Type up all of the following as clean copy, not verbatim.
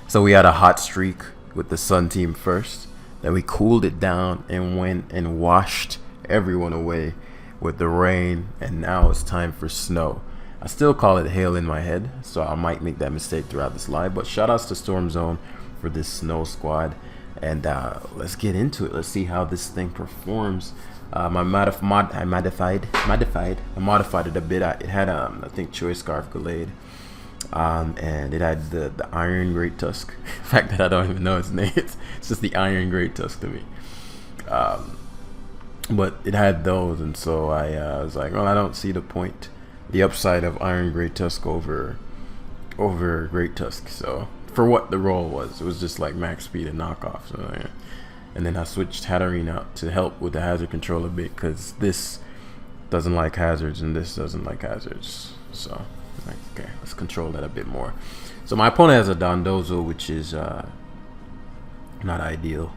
So we had a hot streak with the Sun team first. Then we cooled it down and went and washed everyone away with the rain. And now it's time for snow. I still call it hail in my head, so I might make that mistake throughout this live. But shout outs to Storm Zone for this snow squad. And let's get into it. Let's see how this thing performs. I modified it a bit. It had I think Choice Scarf Gallade. And it had the Iron Great Tusk. The fact that I don't even know its name, it's just the Iron Great Tusk to me. But it had those, and so I was like, well, I don't see the upside of Iron Great Tusk over Great Tusk. So for what the role was, it was just like max speed and knockoff. So yeah. And then I switched Hatterene out to help with the hazard control a bit, because this doesn't like hazards and this doesn't like hazards. So like, okay, let's control that a bit more. So my opponent has a Dondozo, which is not ideal.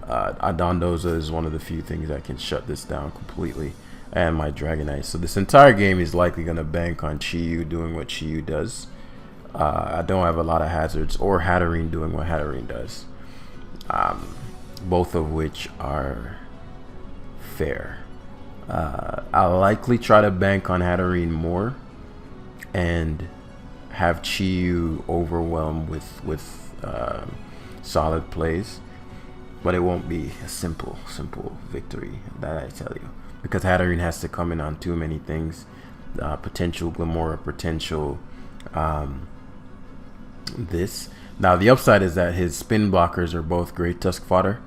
A Dondozo is one of the few things that can shut this down completely, and my Dragonite. So this entire game is likely going to bank on Chi-Yu doing what Chi-Yu does. I don't have a lot of hazards, or Hatterene doing what Hatterene does. Both of which are fair. I'll likely try to bank on Hatterene more and have Chi-Yu overwhelmed with solid plays, but it won't be a simple victory, that I tell you, because Hatterene has to come in on too many things. Potential Glamora, potential this. Now the upside is that his spin blockers are both Great Tusk fodder,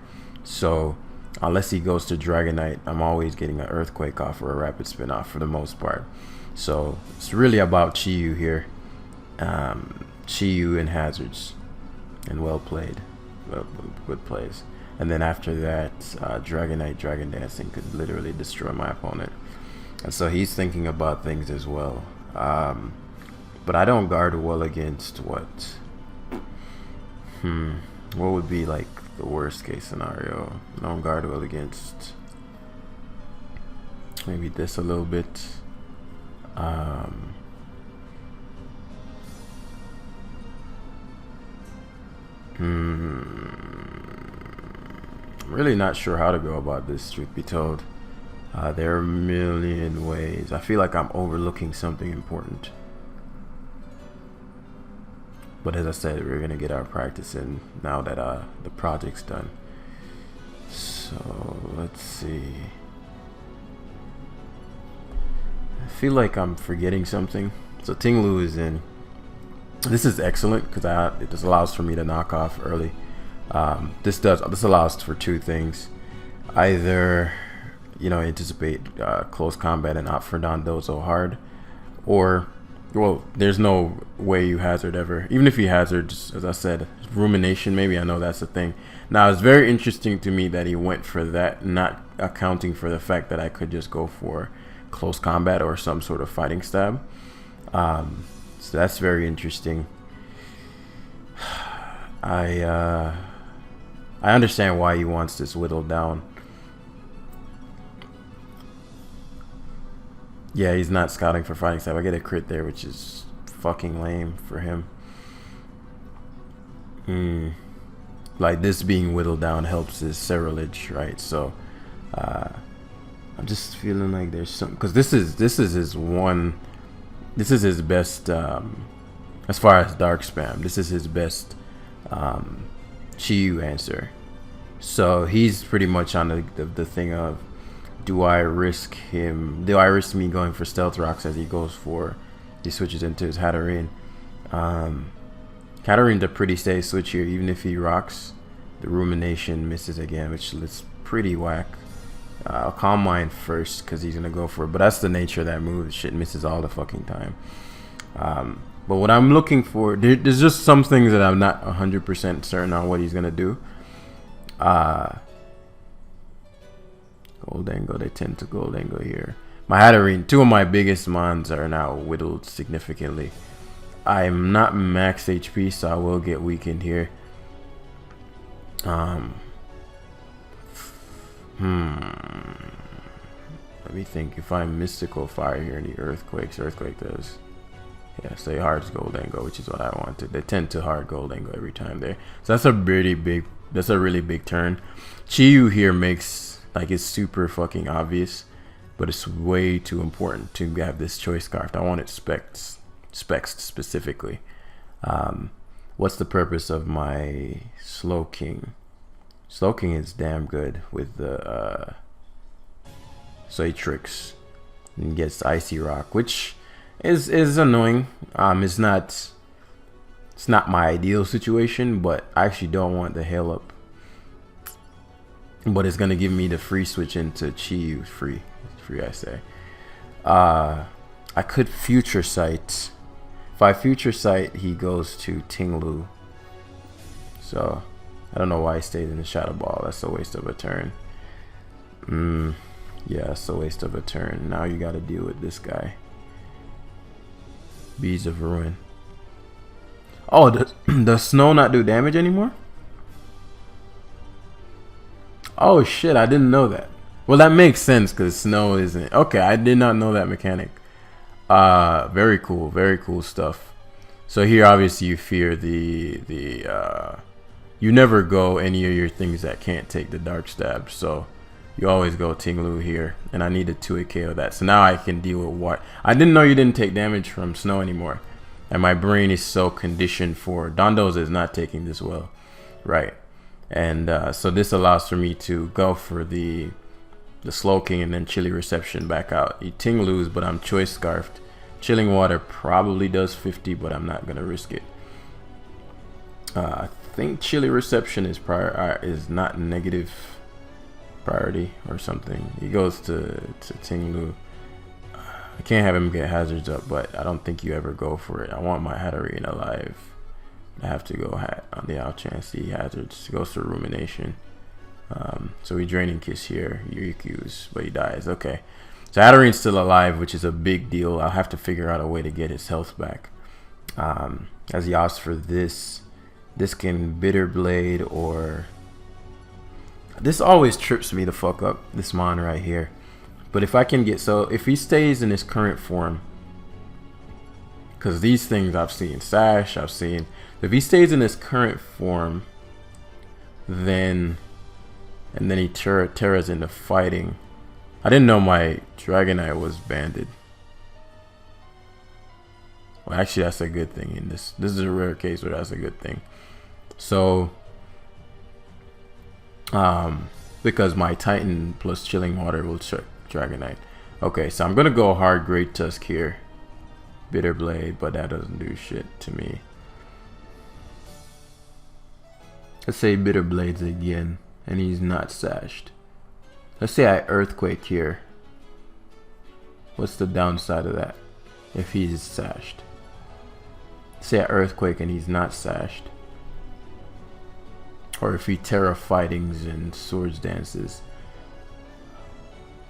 so unless he goes to Dragonite, I'm always getting an Earthquake off or a Rapid Spin off for the most part. So it's really about Chi-Yu here. Chi-Yu and hazards, and well played, good plays. And then after that, Dragonite Dragon Dancing could literally destroy my opponent, and so he's thinking about things as well. But I don't guard well against what would be like the worst case scenario. I don't guard well against maybe this a little bit. Really not sure how to go about this, truth be told. There are a million ways. I feel like I'm overlooking something important. But as I said, we're going to get our practice in now that the project's done. So let's see. I feel like I'm forgetting something. So Tinglu is in. This is excellent because it just allows for me to knock off early. This allows for two things. Either, anticipate close combat and opt for Dondozo hard, or, well, there's no way you hazard ever. Even if you hazard, as I said, rumination, maybe. I know that's a thing. Now, it's very interesting to me that he went for that, not accounting for the fact that I could just go for close combat or some sort of fighting stab. So that's very interesting. I understand why he wants this whittled down. Yeah, he's not scouting for fighting stab. I get a crit there, which is fucking lame for him. Like, this being whittled down helps his Cerulege, right? So I'm just feeling like there's some, because this is his best as far as dark spam. This is his best Chi-Yu answer. So he's pretty much on the thing of, do I risk me going for Stealth Rocks as he switches into his Hatterene. Hatterene's a pretty safe switch here. Even if he rocks, the Rumination misses again, which is pretty whack. I'll Calm Mind first because he's gonna go for it, but that's the nature of that move. Shit misses all the fucking time. But what I'm looking for, there's just some things that I'm not 100% certain on what he's gonna do. Goldango, they tend to Goldango here. My Hatterene, two of my biggest mons are now whittled significantly. I'm not max HP, so I will get weakened here. Let me think. If I'm Mystical Fire here, and the Earthquake does Yeah, say hard Goldengo, which is what I wanted. They tend to hard Goldengo every time there. So that's a really big. That's a really big turn. Chiyu here makes like it's super fucking obvious, but it's way too important to have this choice scarf. I want it specs specifically. What's the purpose of my Slowking? Slowking is damn good with the Tricks and gets Icy Rock, which is annoying. It's not my ideal situation, but I actually don't want the Hail Up. But it's gonna give me the free switch into Chiyu. Free I say. I could Future Sight. If I Future Sight, he goes to Tinglu. So I don't know why he stayed in the Shadow Ball. That's a waste of a turn. Yeah, it's a waste of a turn. Now you gotta deal with this guy. Bees of Ruin. Oh, does Snow not do damage anymore? Oh shit, I didn't know that. Well, that makes sense because Snow isn't. Okay, I did not know that mechanic. Very cool stuff. So here, obviously, you fear you never go any of your things that can't take the Dark Stab. So you always go Tinglu here, and I need a 2-hit KO that. So now I can deal with what I didn't know. You didn't take damage from Snow anymore, and my brain is so conditioned for Dondozo is not taking this well, right? And so this allows for me to go for the Slowking and then Chilly Reception back out. You Tinglu's, but I'm Choice Scarfed. Chilling Water probably does 50, but I'm not gonna risk it. I think Chilly Reception is not negative priority or something. He goes to Tinglu. I can't have him get hazards up, but I don't think you ever go for it. I want my Hatterene alive. I have to go on the out chance he hazards. He goes for Rumination. So we Draining Kiss here. Yuriku's, but he dies. Okay. So Hatterene's still alive, which is a big deal. I'll have to figure out a way to get his health back. As he opts for this can Bitter Blade or... This always trips me the fuck up, this mon right here. But if I can get... So if he stays in his current form... Because these things I've seen. Sash, I've seen... If he stays in his current form, then... And then he Terras into fighting. I didn't know my Dragonite was banded. Well, actually, that's a good thing in this. This is a rare case where that's a good thing. So... because my Titan plus Chilling Water will check Dragonite. Okay, so I'm gonna go hard Great Tusk here. Bitter Blade, but that doesn't do shit to me. Let's say Bitter Blades again, and he's not sashed. Let's say I Earthquake here. What's the downside of that if he's sashed? Say I Earthquake and he's not sashed. Or if he Terra Fightings and Swords Dances.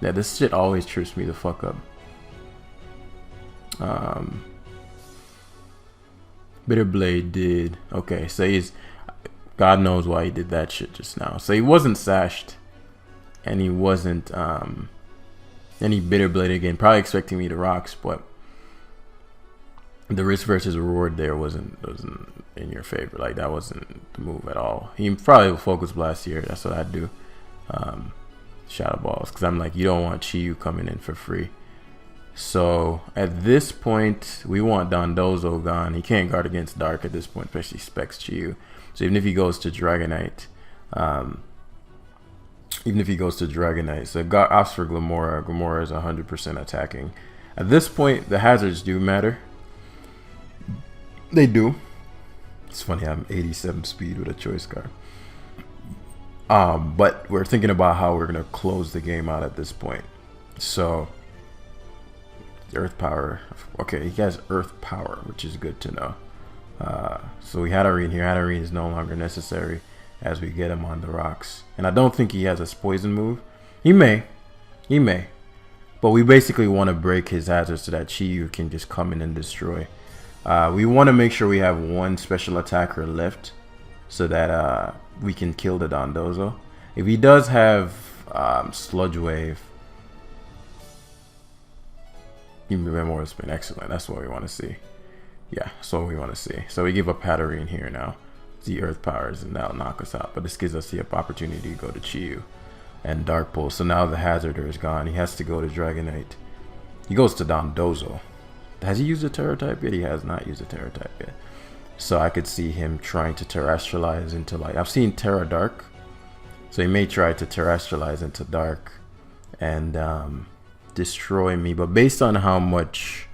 Yeah, this shit always trips me the fuck up. Bitter Blade did... Okay, so he's... God knows why he did that shit just now. So he wasn't sashed. And he wasn't... and he Bitter Blade again. Probably expecting me to rocks, but... The risk versus reward there wasn't in your favor. Like, that wasn't the move at all. He probably will Focus Blast here. That's what I'd do. Shadow Balls. Because I'm like, you don't want Chiyu coming in for free. So, at this point, we want Dondozo gone. He can't guard against Dark at this point, especially Specs Chiyu. So, even if he goes to Dragonite, so opts for Glamora. Glamora is 100% attacking. At this point, the hazards do matter. They do. It's funny, I'm 87 speed with a choice card. But we're thinking about how we're going to close the game out at this point. So, Earth Power. Okay, he has Earth Power, which is good to know. So we had Hatterene here. Hatterene is no longer necessary as we get him on the rocks. And I don't think he has a poison move. He may. But we basically want to break his hazards so that Chiyu can just come in and destroy. We want to make sure we have one special attacker left so that we can kill the Dondozo. If he does have Sludge Wave, Memorial Spin, excellent. That's what we want to see. Yeah, that's what we want to see. So we give up Hatterene here now. The Earth powers, and that'll knock us out. But this gives us the opportunity to go to Chiyu and Dark Pulse. So now the Hazarder is gone. He has to go to Dragonite. He goes to Dondozo. Has he used a Terra type yet? He has not used a Terra type yet. So I could see him trying to terrestrialize into, like, I've seen Terra Dark. So he may try to terrestrialize into Dark and destroy me. But based on how much,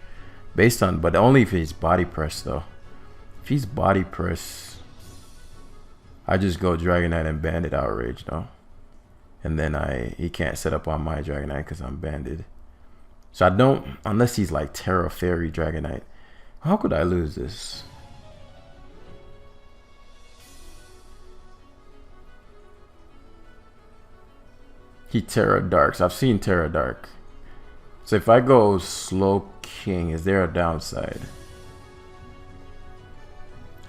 but only if he's body press though. If he's body press, I just go Dragonite and Banded Outrage though. And then he can't set up on my Dragonite because I'm banded. So I don't, unless he's like Terra Fairy Dragonite. How could I lose this? He Terra Darks. I've seen Terra Dark. So if I go Slow King, is there a downside?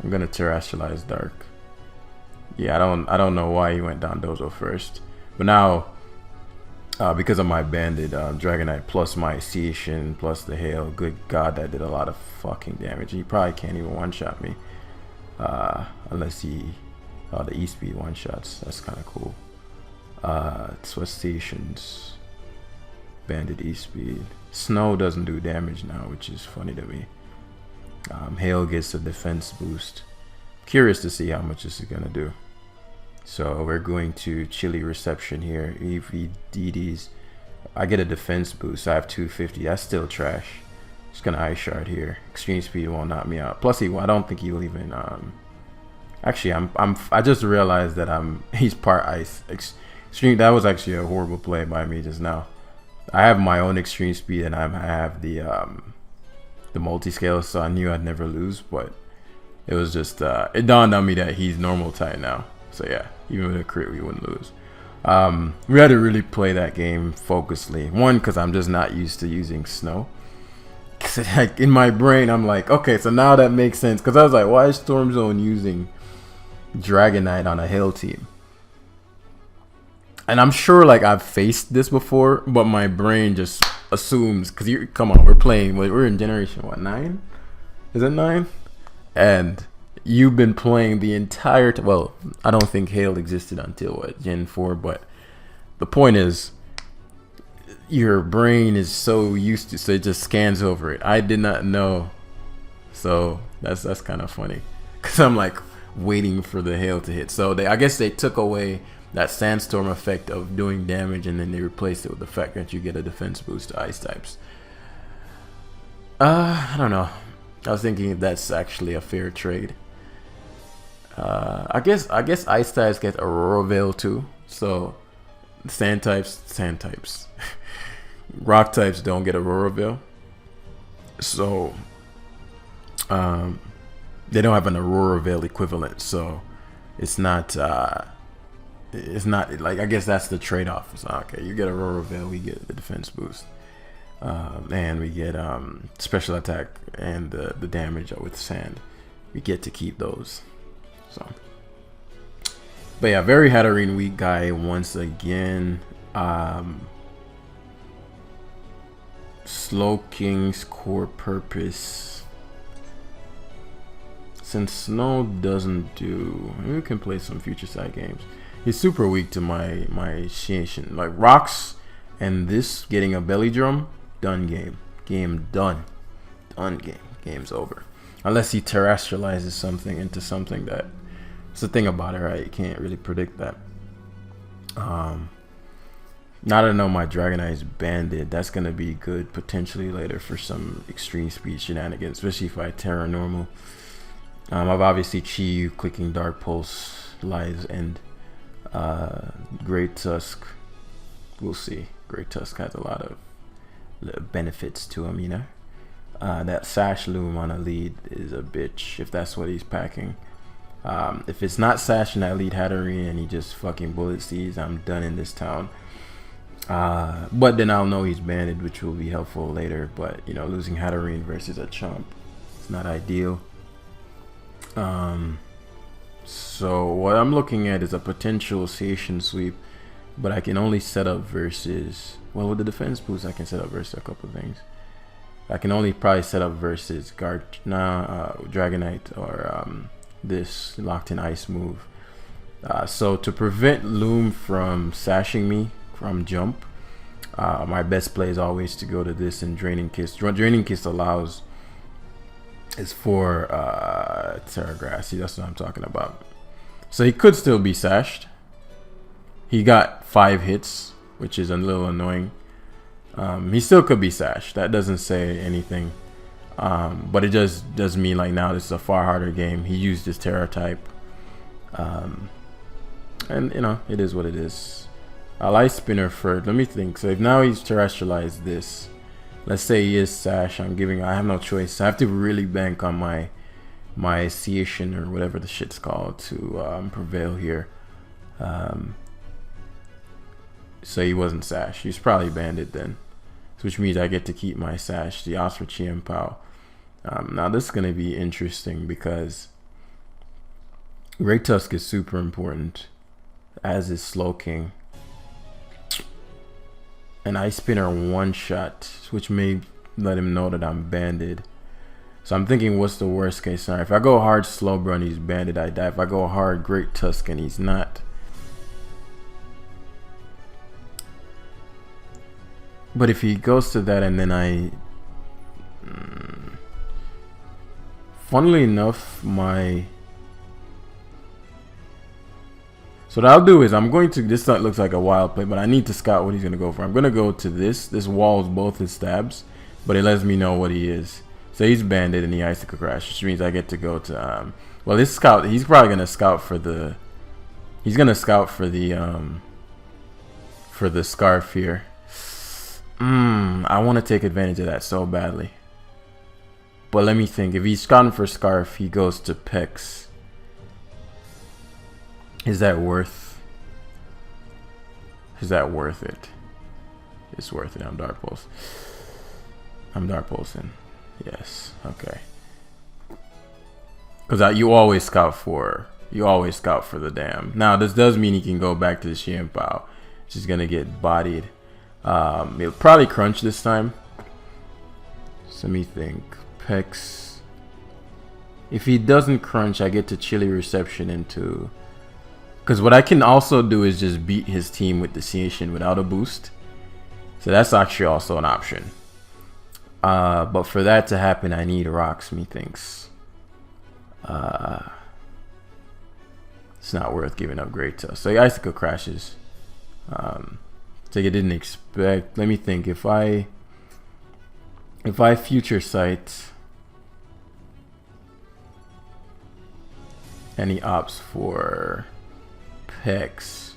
I'm gonna terrestrialize Dark. Yeah, I don't know why he went Dondozo first. But now, because of my banded Dragonite plus my Seishin plus the Hail, good God, that did a lot of fucking damage. He probably can't even one-shot me. Unless the E-Speed one-shots. That's kind of cool. Seishin's banded E-Speed. Snow doesn't do damage now, which is funny to me. Hail gets a defense boost. Curious to see how much this is going to do. So we're going to Chili Reception here. EVDDs. I get a defense boost. I have 250. That's still trash. Just gonna Ice Shard here. Extreme Speed won't knock me out. Plus, I don't think he'll even. Actually, I just realized that he's part ice. Extreme. That was actually a horrible play by me just now. I have my own Extreme Speed and I have the multi-scale, so I knew I'd never lose. But it was just it dawned on me that he's normal type now. So yeah, even with a crit, we wouldn't lose. We had to really play that game focusedly. One, because I'm just not used to using Snow. Cause like in my brain, I'm like, okay, so now that makes sense. Because I was like, why is Storm Zone using Dragonite on a Hail team? And I'm sure like I've faced this before, but my brain just assumes, because come on, we're in generation what, 9? Is it 9? And you've been playing the entire well, I don't think Hail existed until what, Gen 4, but the point is your brain is so used to, so it just scans over it. I did not know, so that's kind of funny, because I'm like waiting for the Hail to hit. So I guess they took away that Sandstorm effect of doing damage, and then they replaced it with the fact that you get a defense boost to ice types. I don't know. I was thinking if that's actually a fair trade. I guess ice types get Aurora Veil too. So sand types. Rock types don't get Aurora Veil. So they don't have an Aurora Veil equivalent. So it's not like, I guess that's the trade-off. So okay, you get Aurora Veil, we get the defense boost. And we get special attack and the damage with sand. We get to keep those. So, but yeah, very Hatterene weak guy once again. Slow King's core purpose, since Snow doesn't do, maybe we can play some future side games. He's super weak to my Shin. Like rocks and this getting a belly drum, done game done game's over, unless he terrestrializes something into something that. It's the thing about it, right? You can't really predict that. Now that I know my Dragonite is banded, that's gonna be good potentially later for some extreme speed shenanigans, especially if I Terra normal. I've obviously Chiyu clicking Dark Pulse, Lies End, Great Tusk. We'll see. Great Tusk has a lot of benefits to him, you know. That Sash Loom on a lead is a bitch if that's what he's packing. If it's not Sash and I lead Hatterene and he just fucking bullet sees, I'm done in this town. But then I'll know he's banded, which will be helpful later. But you know, losing Hatterene versus a Chomp, it's not ideal. So what I'm looking at is a potential Seishin sweep, but I can only set up versus, well, with the defense boost I can set up versus a couple of things. I can only probably set up versus Dragonite or this locked in ice move. So to prevent Loom from sashing me from jump, my best play is always to go to this and Draining Kiss. Draining Kiss allows is for Terra Grass. See, that's what I'm talking about. So he could still be sashed. He got 5 hits, which is a little annoying. He still could be sashed. That doesn't say anything. But it just does mean like now this is a far harder game. He used his Terra type. And you know, it is what it is. I'll Ice Spinner first. Let me think. So if now he's terrestrialized this, let's say he is sash, I have no choice. I have to really bank on my Seation or whatever the shit's called to prevail here. So he wasn't sash. He's probably banded then, which means I get to keep my sash, the Osprey Chiempao. Now this is going to be interesting because Great Tusk is super important, as is Slowking. And Ice Spinner one shot, which may let him know that I'm banded. So I'm thinking, what's the worst case scenario? If I go hard Slowbro and he's banded, I die. If I go hard Great Tusk and he's not. But if he goes to that and then I... funnily enough, So what I'll do is I'm going to... This looks like a wild play, but I need to scout what he's going to go for. I'm going to go to this. This walls both his stabs, but it lets me know what he is. So he's banded and he Icicle Crash, which means I get to go to... well, this scout, he's probably going to scout for the... He's going to scout for the Scarf here. I want to take advantage of that so badly. But let me think. If he's scouting for Scarf, he goes to Pex. Is that worth it? It's worth it. I'm Dark Pulse. I'm Dark Pulsing. Yes. Okay. Because you always scout for the dam. Now this does mean he can go back to the Chiempao, which is gonna get bodied. He'll probably crunch this time. So let me think. Pex. If he doesn't crunch, I get to Chilly Reception into... Because what I can also do is just beat his team with the Seation without a boost. So that's actually also an option. But for that to happen, I need rocks, methinks. It's not worth giving up Great Tusk. So the Icicle crashes. So you didn't expect. Let me think. If I Future Sight and he opts for Pex,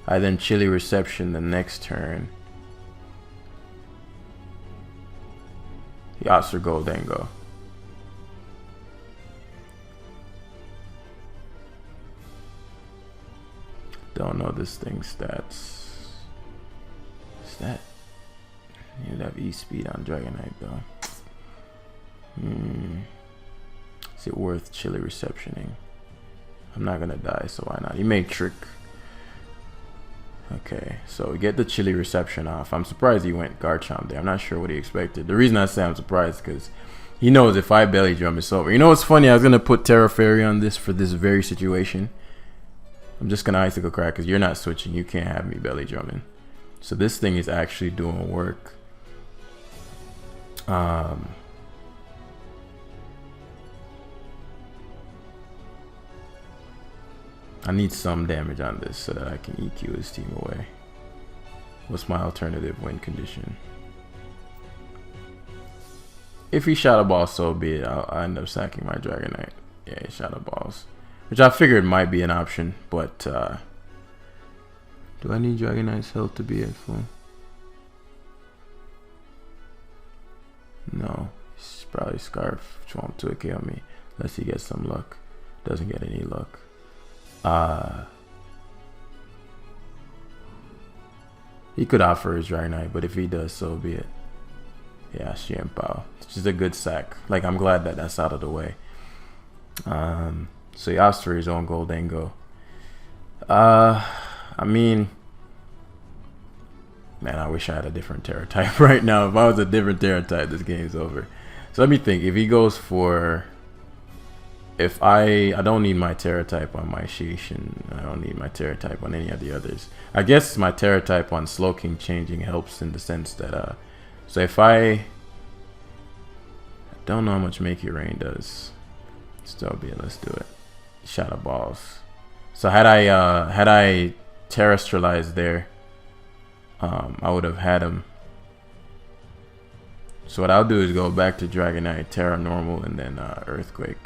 I then Chilly Reception the next turn. He opts for Goldango. Don't know this thing's stats. Is that? You'd have E-Speed on Dragonite though. Is it worth Chilly Receptioning? I'm not gonna die, so why not? He may Trick. Okay, so we get the Chilly Reception off. I'm surprised he went Garchomp there. I'm not sure what he expected. The reason I say I'm surprised because he knows if I Belly Drum, it's over. You know what's funny? I was gonna put Terra Fairy on this for this very situation. I'm just gonna Icicle Crack because you're not switching. You can't have me Belly Drumming. So this thing is actually doing work. I need some damage on this so that I can EQ his team away. What's my alternative win condition? If he Shadow Ball, so be it. I'll end up sacking my Dragonite. Yeah, he Shadow Balls. Which I figured might be an option, but do I need Dragonite's health to be at full? No. He's probably Scarf, which won't 2K on me. Unless he gets some luck. Doesn't get any luck. He could offer his Dragonite, but if he does, so be it. Yeah, Chiempao. It's just a good sack. Like, I'm glad that that's out of the way. So he asked for his own Goldango. I mean, Man, I wish I had a different Terra type right now. If I was a different Terra type, this game's over. So let me think. If he goes for... If I don't need my Terra type on my Station. I don't need my Terra type on any of the others. I guess my Terra type on Slowking changing helps in the sense that... So if I don't know how much Make It Rain does. Still be it. Let's do it. Shadow Balls. So had I terrestrialized there, I would have had him. So what I'll do is go back to Dragonite, Terra Normal, and then Earthquake.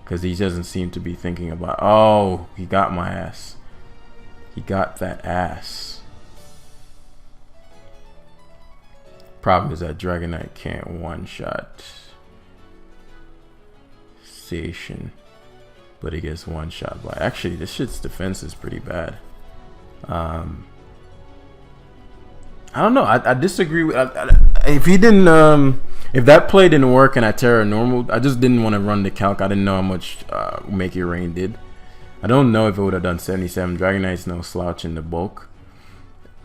Because he doesn't seem to be thinking about... Oh, he got my ass. He got that ass. Problem is that Dragonite can't one-shot Station. But he gets one-shot by... Actually, this shit's defense is pretty bad. I don't know. I disagree with... if he didn't... if that play didn't work and I Terra Normal, I just didn't want to run the calc. I didn't know how much Make It Rain did. I don't know if it would have done 77. Dragonite's no slouch in the bulk.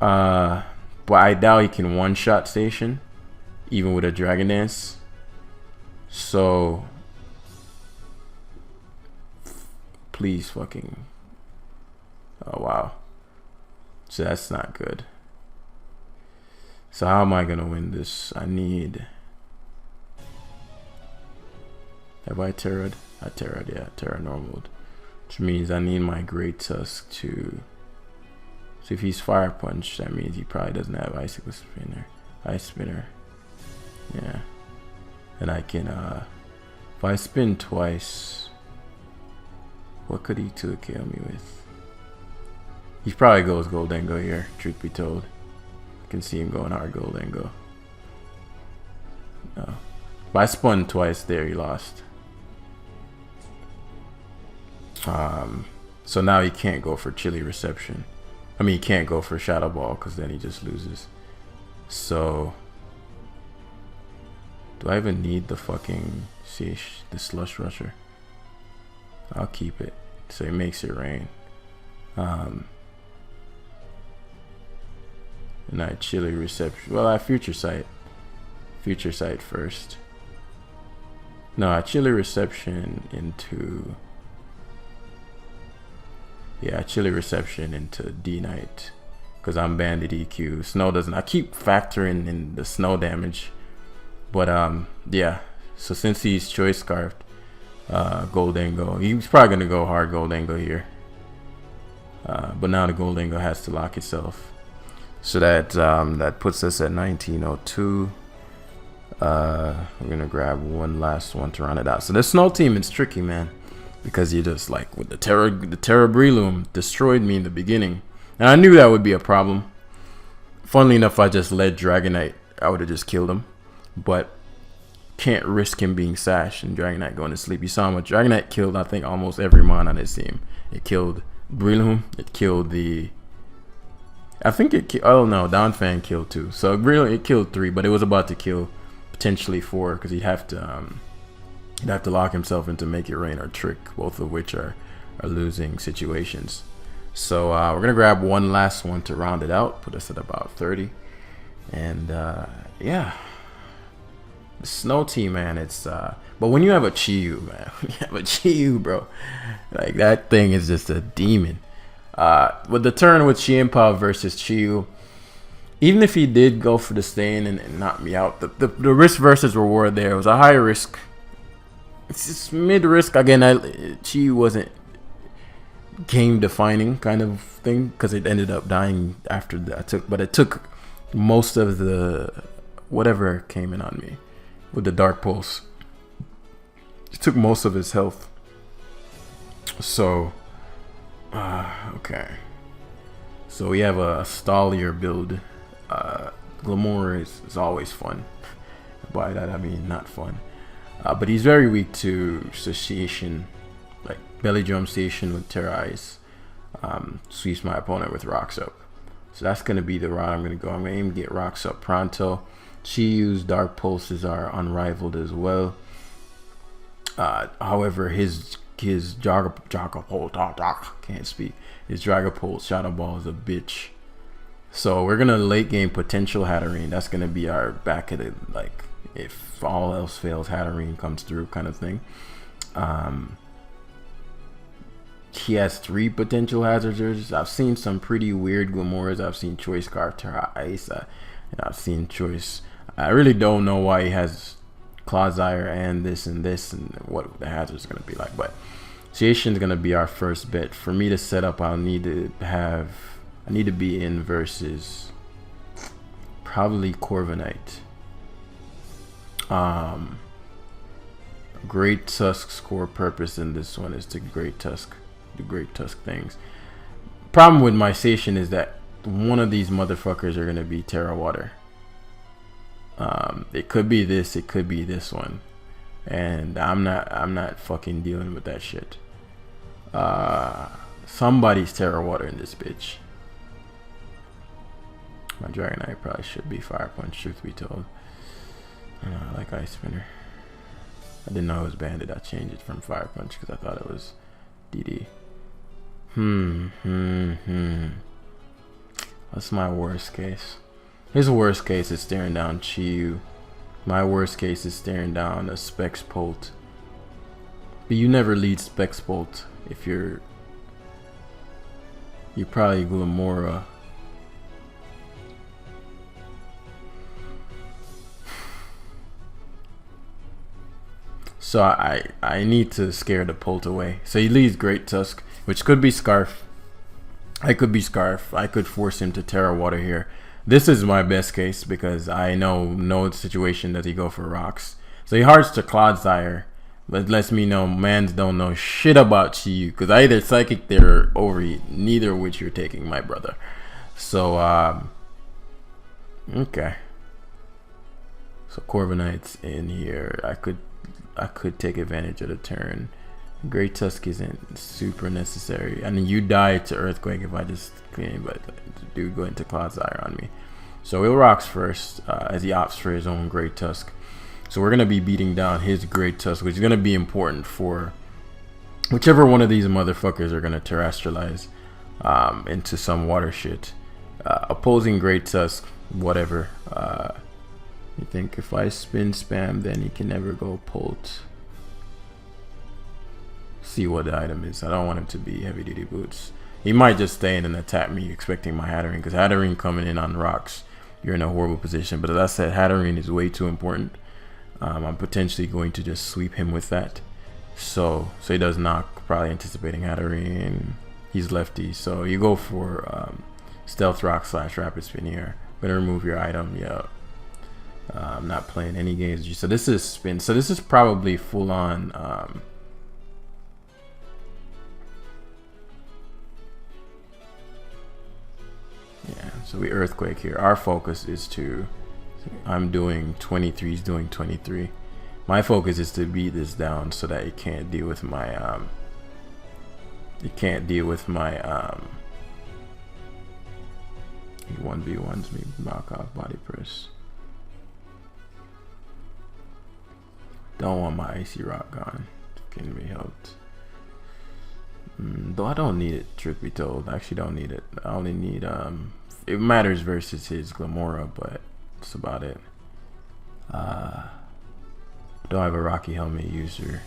But I doubt he can one-shot Station, even with a Dragon Dance. So... Please fucking... Oh, wow. So that's not good. So how am I gonna win this? I need... Have I Terra'd? I Terra'd, yeah. Terra Normaled. Which means I need my Great Tusk to... So if he's Fire Punch, that means he probably doesn't have Icicle Spinner. Ice Spinner. Yeah. And I can... If I spin twice... What could he to kill me with? He probably goes Goldengo here, truth be told. I can see him going hard Goldengo. No. But I spun twice there, he lost. So now he can't go for Chilly Reception. I mean, he can't go for Shadow Ball because then he just loses. So... Do I even need the fucking... the Slush Rusher? I'll keep it. So he makes it rain. And I Chilly Reception. Well, I Future Sight. Future Sight first. No, I Chilly Reception into... Yeah, I Chilly Reception into D-Knight. Because I'm Banded EQ. Snow doesn't... I keep factoring in the snow damage. But, yeah. So since he's Choice Scarfed, Goldengo. He's probably going to go hard Goldengo here. But now the Goldengo has to lock itself. So that puts us at 1902. We're going to grab one last one to round it out. So this snow team is tricky, man. Because you just like with the Terra Breloom destroyed me in the beginning. And I knew that would be a problem. Funnily enough, I just led Dragonite. I would have just killed him. But can't risk him being sashed and Dragonite going to sleep. You saw him with Dragonite killed, I think, almost every mon on his team. It killed Breloom. It killed the... I think it... Oh, no. Donphan killed 2. So really, it killed 3, but it was about to kill potentially 4 because he'd have to lock himself into Make It Rain or Trick, both of which are losing situations. So we're going to grab one last one to round it out. Put us at about 30. And yeah. The Snow team, man, it's... but when you have a Chi-Yu, man. When you have a Chi-Yu, bro. Like, that thing is just a demon. With the turn with Chien-Pao versus Chi-Yu, even if he did go for the stain and knock me out, the risk versus reward there was a high risk. It's just mid-risk. Again, Chi-Yu wasn't game-defining kind of thing because it ended up dying after that. But it took most of the whatever came in on me with the Dark Pulse. It took most of his health. So, okay. So we have a Stallier build. Glamour is always fun. By that I mean not fun. But he's very weak to Station, like Belly Drum Station with Terra Ice. Sweeps my opponent with Rocks Up. So that's going to be the route I'm going to go. I'm going to aim to get Rocks Up pronto. Chi-Yu's Dark Pulses are unrivaled as well. However, his Dragapult, can't speak. His Dragapult Shadow Ball is a bitch. So we're gonna late game potential Hatterene. That's gonna be our back of the, like, if all else fails, Hatterene comes through kind of thing. He has 3 potential hazarders. I've seen some pretty weird Glamoras. I've seen Choice Scarf Terra Ice, and I've seen Choice. I really don't know why he has Clodsire and this and what the hazards are gonna be like. But Satiation's gonna be our first bet. For me to set up, I need to be in versus probably Corviknight. Great Tusk's core purpose in this one is to do Great Tusk things. Problem with my Station is that one of these motherfuckers are gonna be Terra Water. It could be this, it could be this one, and I'm not fucking dealing with that shit. Somebody's Terra Water in this bitch. My Dragonite probably should be Fire Punch, truth be told. I like Ice Spinner. I didn't know it was banded. I changed it from Fire Punch because I thought it was DD. What's my worst case? His worst case is staring down Chiyu. My worst case is staring down a Spexpolt. But you never lead Spexpolt if you're probably Glamora. So I need to scare the Polt away. So he leads Great Tusk, which could be Scarf. I could be Scarf. I could force him to Terra Water here. This is my best case because I know no situation does he go for rocks. So he hearts to Clodsire, but lets me know mans don't know shit about you because I either Psychic there or Overheat, neither of which you're taking, my brother. So okay. So Corviknight's in here. I could take advantage of the turn. Great Tusk isn't super necessary. I mean, you die to Earthquake if I just clean, but do go into Clodsire on me. So it rocks first as he opts for his own Great Tusk. So we're gonna be beating down his Great Tusk, which is gonna be important for whichever one of these motherfuckers are gonna terrestrialize into some water shit. Opposing Great Tusk, whatever. You think if I spin spam, then he can never go Polt. See what the item is. I don't want him to be Heavy Duty Boots. He might just stay in and attack me expecting my Hatterene, because Hatterene coming in on rocks, you're in a horrible position. But as I said, Hatterene is way too important. I'm potentially going to just sweep him with that. So he does knock, probably anticipating Hatterene. He's lefty, so you go for Stealth Rock / Rapid Spin here. Gonna remove your item, yeah. I'm not playing any games. So this is spin. So this is probably full on yeah, so we Earthquake here. Our focus is to, I'm doing 23, he's doing 23. My focus is to beat this down so that it can't deal with my he 1v1s me, knock off body press. Don't want my Icy Rock gone. Can be helped. Though I don't need it, truth be told. I actually don't need it. I only need it matters versus his Glamora, but that's about it. Don't have a Rocky Helmet user.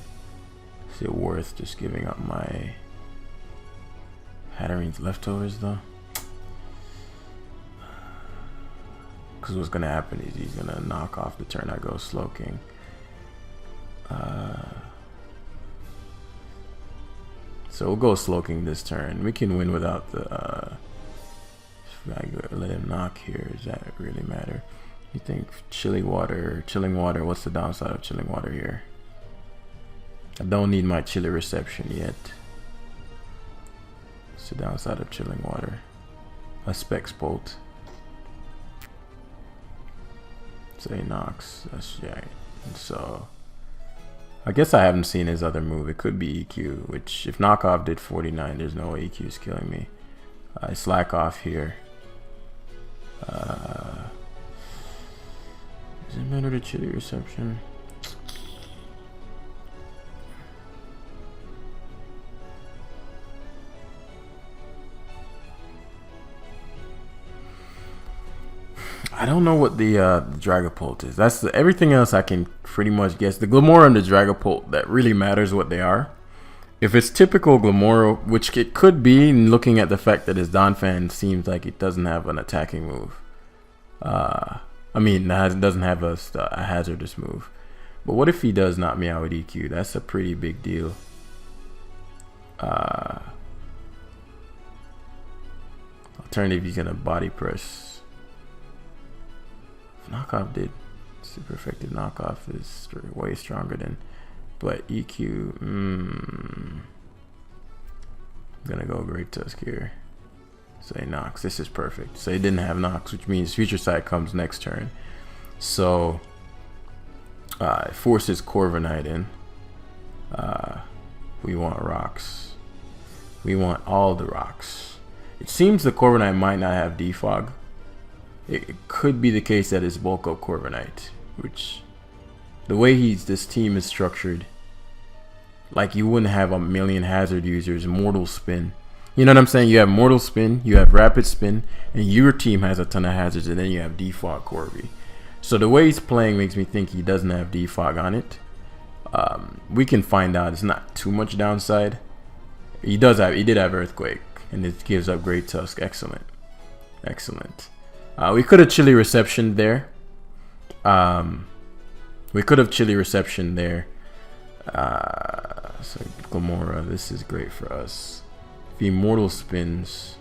Is it worth just giving up my Hatterene's leftovers though? Because what's gonna happen is he's gonna knock off the turn I go Slowking. So we'll go Slowking this turn. We can win without the if I let him knock here. Does that really matter? You think chilling water, what's the downside of chilling water here? I don't need my chilly reception yet. What's the downside of chilling water? A Spexpolt. So he knocks. That's right. And so I guess I haven't seen his other move. It could be EQ, which if knockoff did 49, there's no way EQ is killing me. I slack off here. Does it matter to chilly reception? I don't know what the Dragapult is. That's everything else I can pretty much guess. The Glimmora and the Dragapult, that really matters what they are. If it's typical Glimmora, which it could be, looking at the fact that his Donphan seems like it doesn't have an attacking move. I mean, it doesn't have a hazardous move. But what if he does knock me out with EQ? That's a pretty big deal. Alternative, he's gonna body press. Knockoff did super effective. Knockoff is way stronger than, but EQ. I'm gonna go Great Tusk here. Say Nox. This is perfect. So it didn't have Nox, which means Future Sight comes next turn. So it forces Corviknight in. We want rocks. We want all the rocks. It seems the Corviknight might not have defog. It could be the case that it's bulk up Corviknight, which the way this team is structured, like you wouldn't have a million hazard users, Mortal Spin. You know what I'm saying? You have Mortal Spin, you have Rapid Spin, and your team has a ton of hazards, and then you have defog Corby. So the way he's playing makes me think he doesn't have defog on it. We can find out. It's not too much downside. He did have Earthquake, and it gives up Great Tusk. Excellent. We could have Chilly Reception there. So Glimmora, this is great for us. If he Mortal Spins,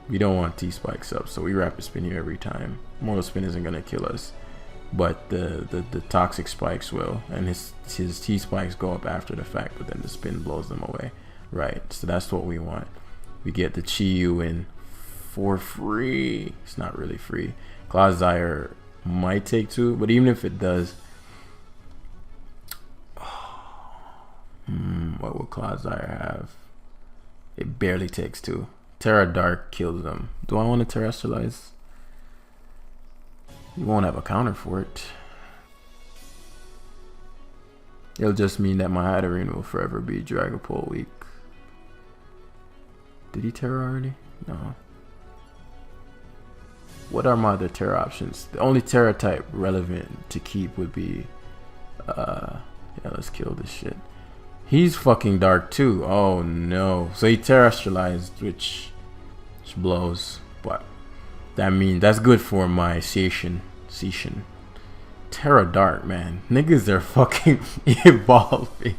we don't want T-Spikes up, so we Rapid Spin here every time. Mortal Spin isn't going to kill us, but the Toxic Spikes will, and his T-Spikes go up after the fact, but then the Spin blows them away. Right, so that's what we want. We get the Chi-Yu in for free. It's not really free. Clodsire might take 2, but even if it does, what will Clodsire have? It barely takes 2. Terra Dark kills them. Do I want to Terrestrialize? You won't have a counter for it. It'll just mean that my Hatterene will forever be Dragapult weak. Did he Terra already? No. What are my other Terra options? The only Terra type relevant to keep would be yeah, let's kill this shit. He's fucking dark too. Oh no. So he terrestrialized, which blows, but that means that's good for my Seishin. Terra Dark, man. Niggas are fucking evolving.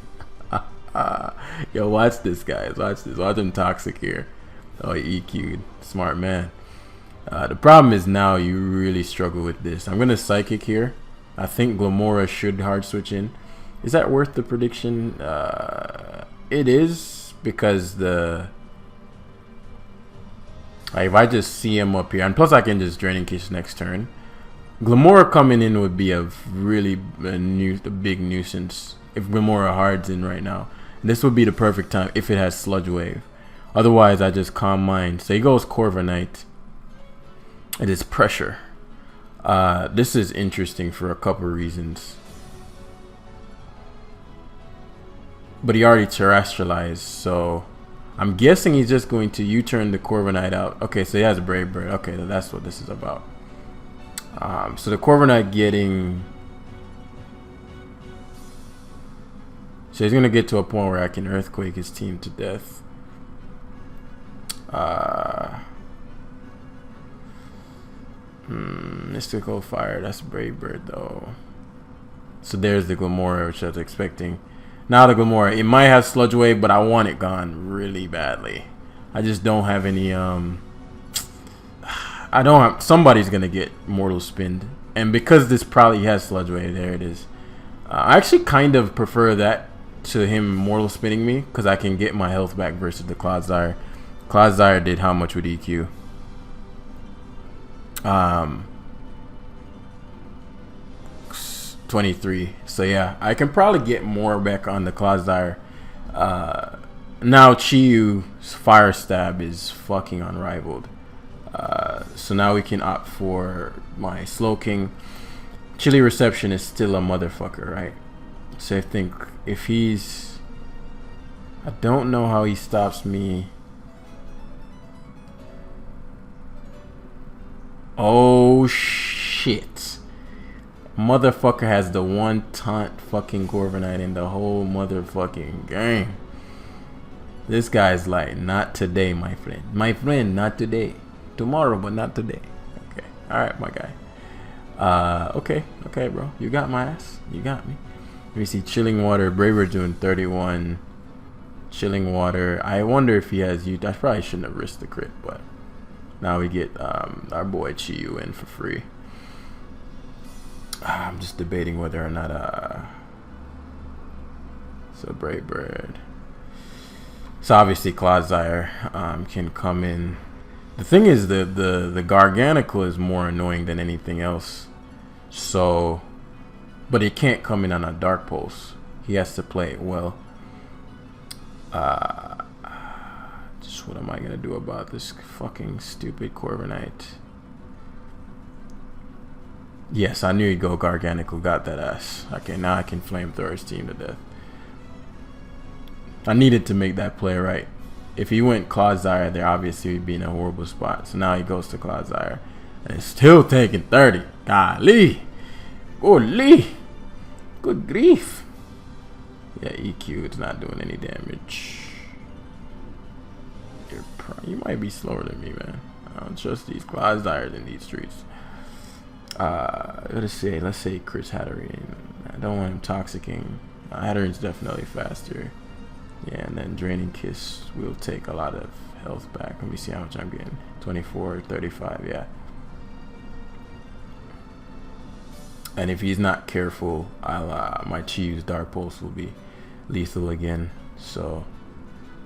Yo, watch this, guys. Watch this. Watch him Toxic here. Oh, he EQ'd. Smart man. The problem is now you really struggle with this. I'm gonna Psychic here. I think Glimmora should hard switch in. Is that worth the prediction? It is, because if I just see him up here, and plus I can just Draining Kiss next turn. Glimmora coming in would be a really big nuisance if Glimmora hards in right now. This would be the perfect time if it has Sludge Wave. Otherwise, I just Calm Mind. So he goes Corviknight. It is pressure. This is interesting for a couple reasons. But he already terrestrialized, so I'm guessing he's just going to U-turn the Corviknight out. Okay, so he has a Brave Bird. Okay, that's what this is about. So the Corviknight getting... So he's going to get to a point where I can Earthquake his team to death. Mystical Fire, that's Brave Bird though. So there's the Glimmora, which I was expecting. Now the Glimmora, it might have Sludge Wave, but I want it gone really badly. I just don't have any somebody's gonna get Mortal Spin, and because this probably has Sludge Wave, there it is. I actually kind of prefer that to him Mortal Spinning me, because I can get my health back versus the Clodsire. Clodsire did how much with EQ? 23. So yeah, I can probably get more back on the Clodsire. Now Chi-Yu's Fire Stab is fucking unrivaled. So now we can opt for my Slowking. Chilly Reception is still a motherfucker, right? So I think if he's... I don't know how he stops me. Oh shit. Motherfucker has the one taunt fucking Corviknight in the whole motherfucking game. This guy's like, not today, my friend. My friend, not today. Tomorrow, but not today. Okay. Alright, my guy. Okay, bro. You got my ass. You got me. Let me see. Chilling Water. Braver doing 31. Chilling Water. I wonder if he has you. I probably shouldn't have risked the crit, but now we get our boy Chiyu in for free. I'm just debating whether or not so Brave Bird. So obviously Clodsire can come in. The thing is the Garganacl is more annoying than anything else. So, but he can't come in on a Dark Pulse. He has to play it well. Just what am I gonna do about this fucking stupid Corviknight? Yes, I knew he'd go Garganacl. Got that ass. Okay, now I can flamethrower his team to death. I needed to make that play right. If he went Clodsire there, obviously he'd be in a horrible spot. So now he goes to Clodsire. And it's still taking 30. Golly. Golly. Good grief. Yeah, EQ is not doing any damage. You might be slower than me, man. I don't trust these Clodsires in these streets. Let's say Chris Hatterene. I don't want him toxicking. Hatterene's definitely faster. Yeah, and then Draining Kiss will take a lot of health back. Let me see how much I'm getting. 24, 35, yeah. And if he's not careful, my Chiyu's Dark Pulse will be lethal again. So,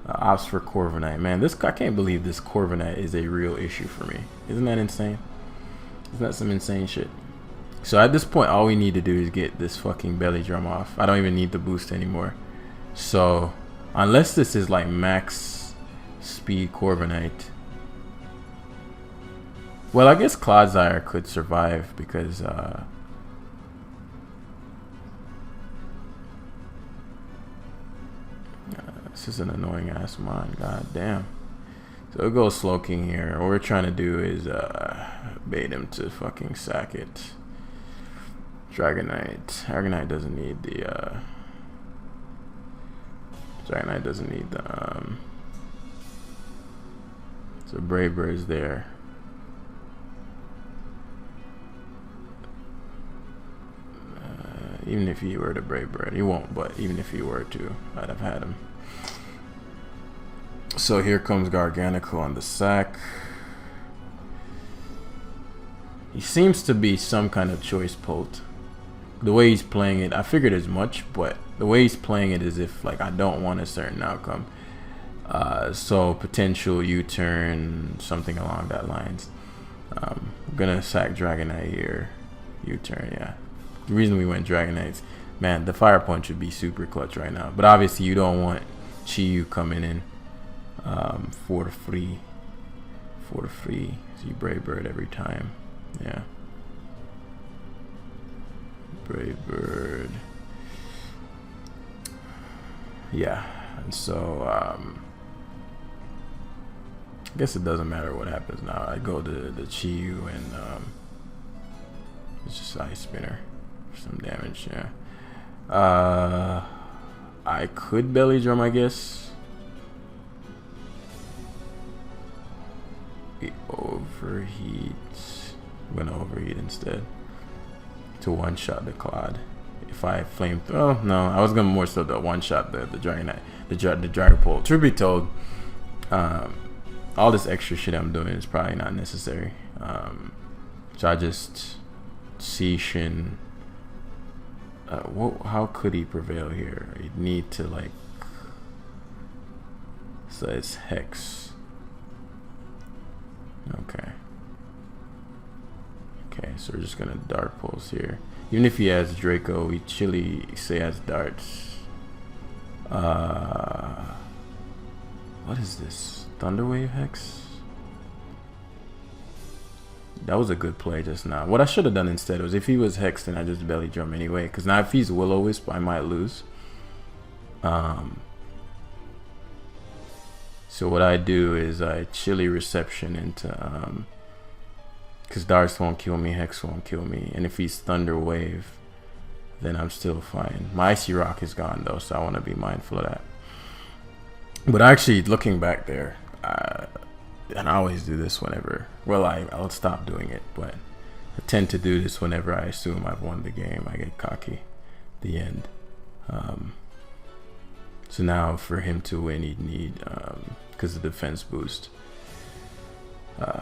ops for Corviknight. Man, I can't believe this Corviknight is a real issue for me. Isn't that insane? Isn't that some insane shit? So at this point, all we need to do is get this fucking Belly Drum off. I don't even need the boost anymore. So, unless this is like max speed Corviknight. Well, I guess Clodsire could survive because this is an annoying ass mon. God damn. So it goes Slowking here. What we're trying to do is bait him to fucking sack it. Dragonite doesn't need the Dragonite doesn't need the so Brave Bird's there. Even if he were to Brave Bird, he won't, but even if he were to, I'd have had him. So here comes Garganacl on the sack. He seems to be some kind of choice pult. The way he's playing it, I figured as much, but the way he's playing it is if like I don't want a certain outcome. So potential U-turn, something along that lines. I'm gonna sack Dragonite here. U-turn, yeah. The reason we went Dragonites, man, the Fire Punch would be super clutch right now. But obviously you don't want Chiyu coming in for the free. So you Brave Bird every time. Yeah. Brave Bird. Yeah. And so I guess it doesn't matter what happens now. I go to the Chiyu and it's just Ice Spinner for some damage, yeah. I could Belly Drum, I guess. We overheat. I'm gonna overheat instead to one-shot the Clod. If I flame throw, no, I was gonna more so the one-shot the Dragonite, the Dragapult. Truth be told, all this extra shit I'm doing is probably not necessary. So I just see Shin. How could he prevail here? He'd need to like. So it's Hex. Okay, so we're just gonna Dark Pulse here. Even if he has Draco, we chilly say has darts. What is this? Thunderwave Hex? That was a good play just now. What I should have done instead was if he was Hex, then I just Belly Drum anyway. Because now if he's Will-O-Wisp, I might lose. So what I do is I chilly Reception into Because Darts won't kill me, Hex won't kill me, and if he's Thunder Wave, then I'm still fine. My Icy Rock is gone though, so I want to be mindful of that. But actually, looking back there, and I always do this whenever, well, I'll stop doing it, but I tend to do this whenever I assume I've won the game. I get cocky at the end. So now for him to win, he'd need, because of the defense boost,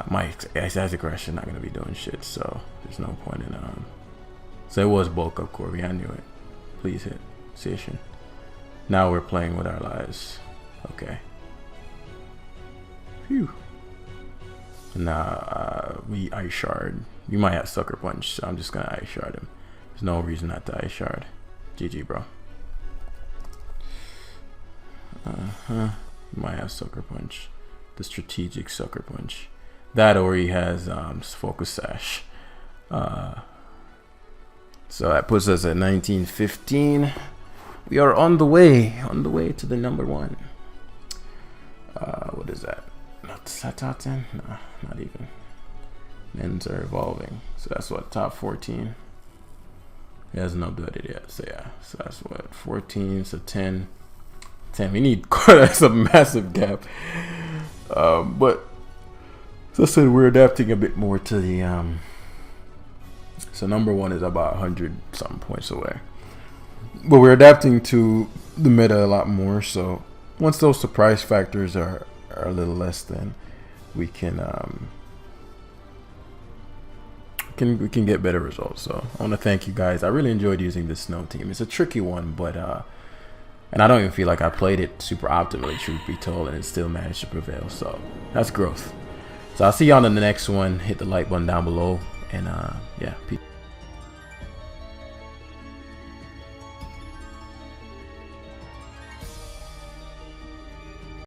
my Isaac Rush is not going to be doing shit, so there's no point in, so it was bulk up Corby, I knew it. Please hit station. Now we're playing with our lives. Okay. Phew. Now, we Ice Shard. You might have Sucker Punch, so I'm just going to Ice Shard him. There's no reason not to Ice Shard. GG, bro. You might have Sucker Punch. The strategic Sucker Punch. That or he has Focus Sash. So that puts us at 1915. We are on the way to the number one. What is that? Not top 10? Nah, not even. Men's are evolving. So that's what, top 14. He hasn't updated yet. So yeah, so that's what, 14, so 10. 10. We need, that's a massive gap. But so I said we're adapting a bit more to the so number one is about 100 something points away, but we're adapting to the meta a lot more. So once those surprise factors are a little less, then we can get better results. So I want to thank you guys. I really enjoyed using this snow team. It's a tricky one, but and I don't even feel like I played it super optimally, truth be told, and it still managed to prevail. So that's growth. So I'll see you on the next one. Hit the like button down below, and yeah, peace.